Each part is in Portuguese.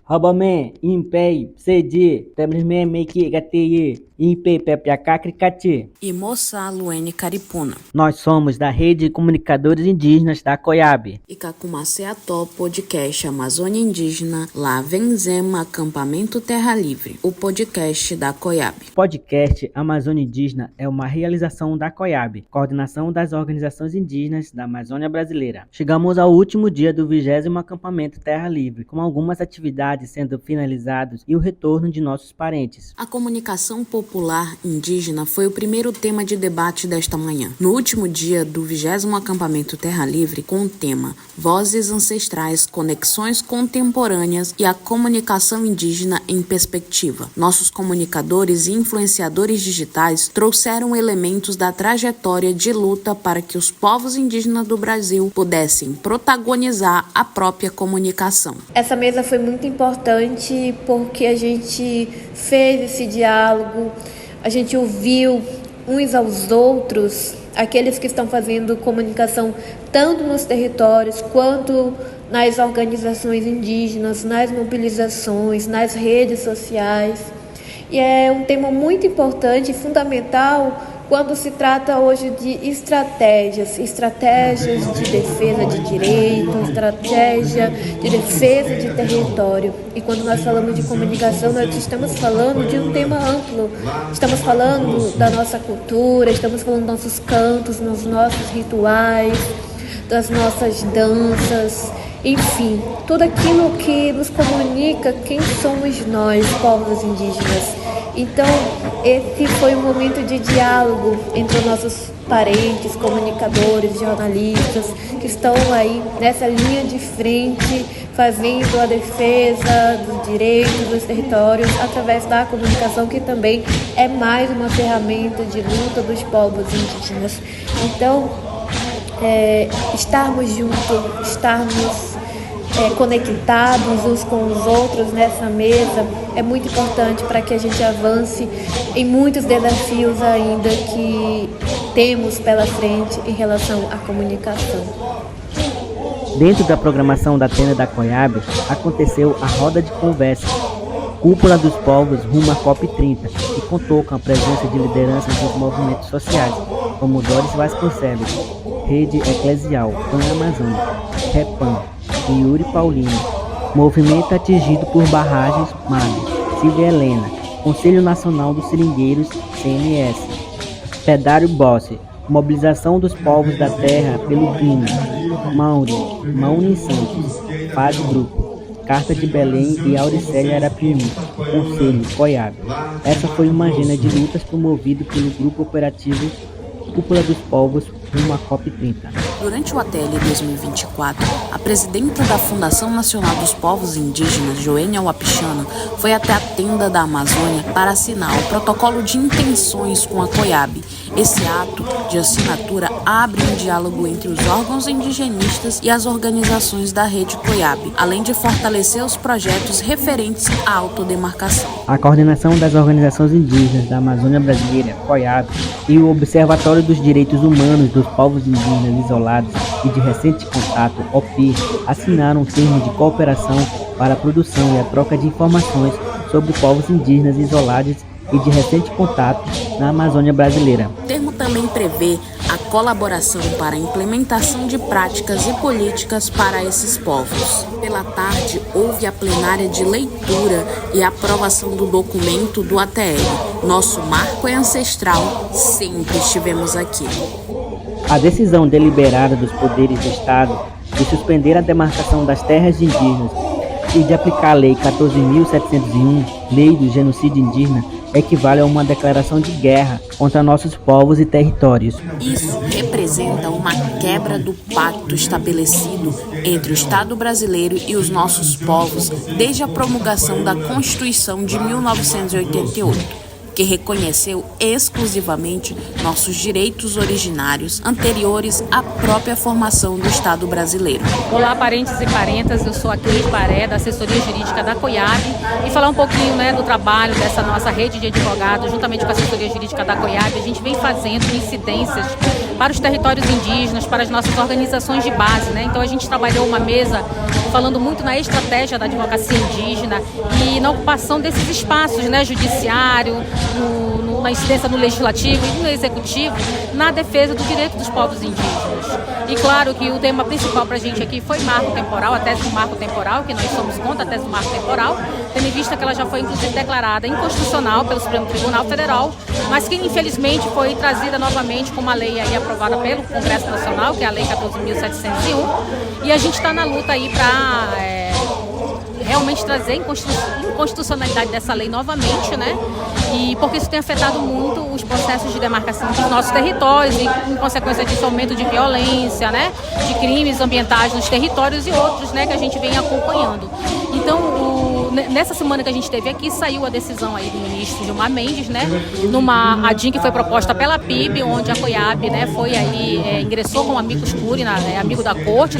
Habame, impei, sedi, temesme meki gateye, impei pepiacacricati. E Moça Luene Caripuna. Nós somos da Rede de Comunicadores Indígenas da COIAB. E Cacumaceató Podcast Amazônia Indígena, lá Venzema Acampamento Terra Livre, o podcast da COIAB. O podcast Amazônia Indígena é uma realização da COIAB, Coordenação das Organizações Indígenas da Amazônia Brasileira. Chegamos ao último dia do 20º Acampamento Terra Livre, com algumas atividades sendo finalizadas e o retorno de nossos parentes. A comunicação popular indígena foi o primeiro tema de debate desta manhã. No último dia do 20º Acampamento Terra Livre, com o tema Vozes Ancestrais, Conexões Contemporâneas e a Comunicação Indígena em Perspectiva, nossos comunicadores e influenciadores digitais trouxeram elementos da trajetória de luta para que os povos indígenas do Brasil pudessem protagonizar a própria comunicação. Essa mesa foi muito importante porque a gente fez esse diálogo, a gente ouviu uns aos outros, aqueles que estão fazendo comunicação tanto nos territórios quanto nas organizações indígenas, nas mobilizações, nas redes sociais. E é um tema muito importante e fundamental quando se trata hoje de estratégias de defesa de direitos, estratégia de defesa de território. E quando nós falamos de comunicação, nós estamos falando de um tema amplo. Estamos falando da nossa cultura, estamos falando dos nossos cantos, dos nossos rituais, das nossas danças, enfim, tudo aquilo que nos comunica quem somos nós, povos indígenas. Então, esse foi um momento de diálogo entre nossos parentes, comunicadores, jornalistas, que estão aí nessa linha de frente, fazendo a defesa dos direitos dos territórios através da comunicação, que também é mais uma ferramenta de luta dos povos indígenas. Então, estarmos juntos, estarmos conectados uns com os outros nessa mesa é muito importante para que a gente avance em muitos desafios ainda que temos pela frente em relação à comunicação. Dentro da programação da tenda da COIAB, aconteceu a roda de conversa Cúpula dos Povos rumo à COP30, que contou com a presença de lideranças dos movimentos sociais, como Doris Vasconcelos, Rede Eclesial, Pan-Amazônica, Repan, e Yuri Paulino, movimento atingido por barragens MAB, Silvia Helena, Conselho Nacional dos Seringueiros, CNS, Pedário Bossi, mobilização dos povos da terra pelo clima, Mauri Santos, Fase Grupo, Carta de Belém e Auricélia Arapiri, Conselho COIAB. Essa foi uma agenda de lutas promovido pelo Grupo Operativo Cúpula dos Povos rumo à COP30. Durante o ATL 2024, a presidenta da Fundação Nacional dos Povos Indígenas, Joênia Wapichana, foi até a tenda da Amazônia para assinar o protocolo de intenções com a COIAB. Esse ato de assinatura abre um diálogo entre os órgãos indigenistas e as organizações da rede COIAB, além de fortalecer os projetos referentes à autodemarcação. A coordenação das organizações indígenas da Amazônia Brasileira, COIAB, e o Observatório dos Direitos Humanos dos Povos Indígenas Isolados e de Recente Contato, OPI, assinaram um termo de cooperação para a produção e a troca de informações sobre povos indígenas isolados e de recente contato na Amazônia Brasileira. O termo também prevê a colaboração para a implementação de práticas e políticas para esses povos. Pela tarde, houve a plenária de leitura e aprovação do documento do ATL. Nosso marco é ancestral, sempre estivemos aqui. A decisão deliberada dos poderes do Estado de suspender a demarcação das terras indígenas e de aplicar a Lei 14.701, Lei do Genocídio Indígena, equivale a uma declaração de guerra contra nossos povos e territórios. Isso representa uma quebra do pacto estabelecido entre o Estado brasileiro e os nossos povos desde a promulgação da Constituição de 1988. que reconheceu exclusivamente nossos direitos originários anteriores à própria formação do Estado brasileiro. Olá, parentes e parentas, eu sou a Cris Baré, da assessoria jurídica da COIAB, e falar um pouquinho do trabalho dessa nossa rede de advogados, juntamente com a assessoria jurídica da COIAB. A gente vem fazendo incidências para os territórios indígenas, para as nossas organizações de base, Então a gente trabalhou uma mesa falando muito na estratégia da advocacia indígena e na ocupação desses espaços, judiciário, na incidência no legislativo e no executivo, na defesa do direito dos povos indígenas. E claro que o tema principal para a gente aqui foi marco temporal, a tese do marco temporal, que nós somos contra a tese do marco temporal, tendo em vista que ela já foi inclusive declarada inconstitucional pelo Supremo Tribunal Federal, mas que infelizmente foi trazida novamente com uma lei aí aprovada pelo Congresso Nacional, que é a Lei 14.701, e a gente está na luta aí para realmente trazer a inconstitucionalidade dessa lei novamente, E porque isso tem afetado muito os processos de demarcação dos nossos territórios e, em consequência disso, aumento de violência, de crimes ambientais nos territórios e outros, que a gente vem acompanhando. Então, nessa semana que a gente teve aqui, saiu a decisão aí do ministro Gilmar Mendes, numa ADIM que foi proposta pela PIB, onde a COIAB, foi aí, ingressou como amicus curiae, amigo da corte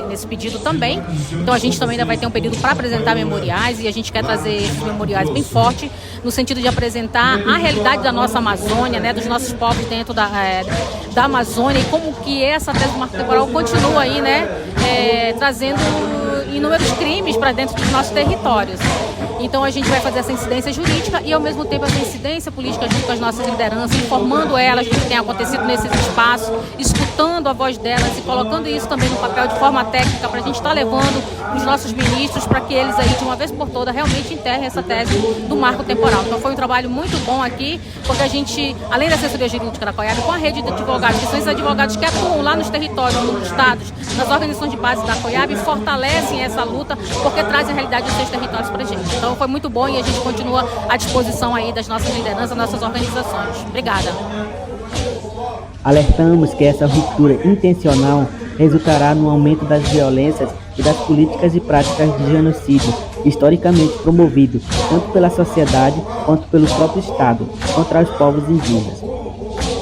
nesse pedido também. Então a gente também ainda vai ter um período para apresentar memoriais e a gente quer trazer esses memoriais bem forte, no sentido de apresentar a realidade da nossa Amazônia, dos nossos povos dentro da Amazônia e como que essa tese do marco temporal continua aí, trazendo inúmeros crimes para dentro dos nossos territórios. Então a gente vai fazer essa incidência jurídica e ao mesmo tempo essa incidência política junto com as nossas lideranças, informando elas do que tem acontecido nesses espaços, escutando a voz delas e colocando isso também no papel de forma técnica para a gente estar levando os nossos ministros para que eles aí de uma vez por todas realmente enterrem essa tese do marco temporal. Então foi um trabalho muito bom aqui, porque a gente, além da assessoria jurídica da COIAB, com a rede de advogados, que são esses advogados que atuam lá nos territórios, nos estados, nas organizações de base da COIAB, fortalecem essa luta porque trazem a realidade dos seus territórios para a gente. Então foi muito bom e a gente continua à disposição aí das nossas lideranças, das nossas organizações. Obrigada. Alertamos que essa ruptura intencional resultará no aumento das violências e das políticas e práticas de genocídio historicamente promovido tanto pela sociedade quanto pelo próprio Estado contra os povos indígenas,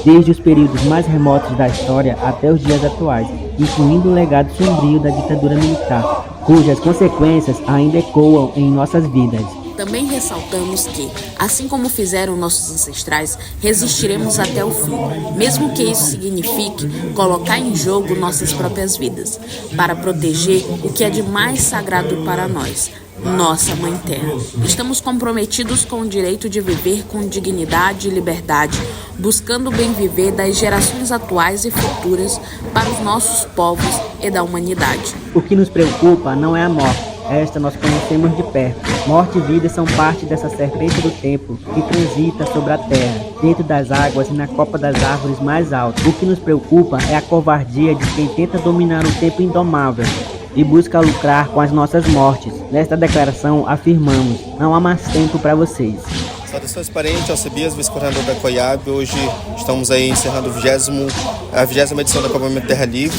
desde os períodos mais remotos da história até os dias atuais, incluindo o legado sombrio da ditadura militar, cujas consequências ainda ecoam em nossas vidas. Também ressaltamos que, assim como fizeram nossos ancestrais, resistiremos até o fim, mesmo que isso signifique colocar em jogo nossas próprias vidas, para proteger o que é de mais sagrado para nós, nossa Mãe Terra. Estamos comprometidos com o direito de viver com dignidade e liberdade, buscando o bem viver das gerações atuais e futuras para os nossos povos e da humanidade. O que nos preocupa não é a morte. Esta nós conhecemos de perto. Morte e vida são parte dessa serpente do tempo que transita sobre a terra, dentro das águas e na copa das árvores mais altas. O que nos preocupa é a covardia de quem tenta dominar o tempo indomável e busca lucrar com as nossas mortes. Nesta declaração afirmamos: não há mais tempo para vocês. Saudações parentes, Alcebias, vice-coordenador da COIAB. Hoje estamos aí encerrando a 20ª edição do acampamento Terra Livre.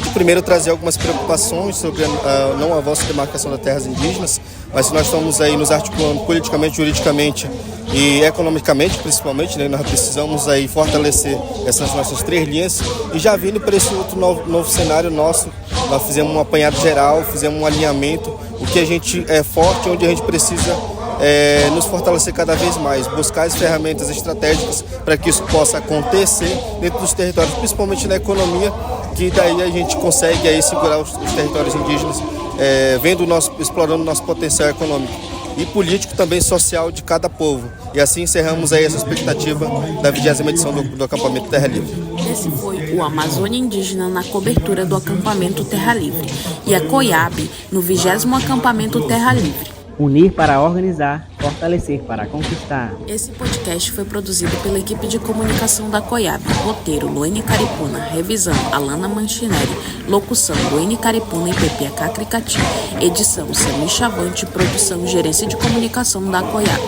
De primeiro trazer algumas preocupações sobre não a vossa demarcação das terras indígenas, mas nós estamos aí nos articulando politicamente, juridicamente e economicamente, principalmente, nós precisamos aí fortalecer essas nossas 3 linhas e já vindo para esse outro novo cenário nosso, nós fizemos um apanhado geral, fizemos um alinhamento, o que a gente é forte, onde a gente precisa nos fortalecer cada vez mais, buscar as ferramentas estratégicas para que isso possa acontecer dentro dos territórios, principalmente na economia, que daí a gente consegue aí segurar os territórios indígenas, explorando o nosso potencial econômico e político também social de cada povo. E assim encerramos aí essa expectativa da 20ª edição do acampamento Terra Livre. Esse foi o Amazônia Indígena na cobertura do acampamento Terra Livre e a COIAB no 20º acampamento Terra Livre. Unir para organizar, fortalecer para conquistar. Esse podcast foi produzido pela equipe de comunicação da COIAB. Roteiro, Luene Caripuna. Revisão, Alana Manchinelli. Locução, Luene Caripuna e PPK Cricati. Edição, Sami Chavante. Produção, Gerência de Comunicação da COIAB.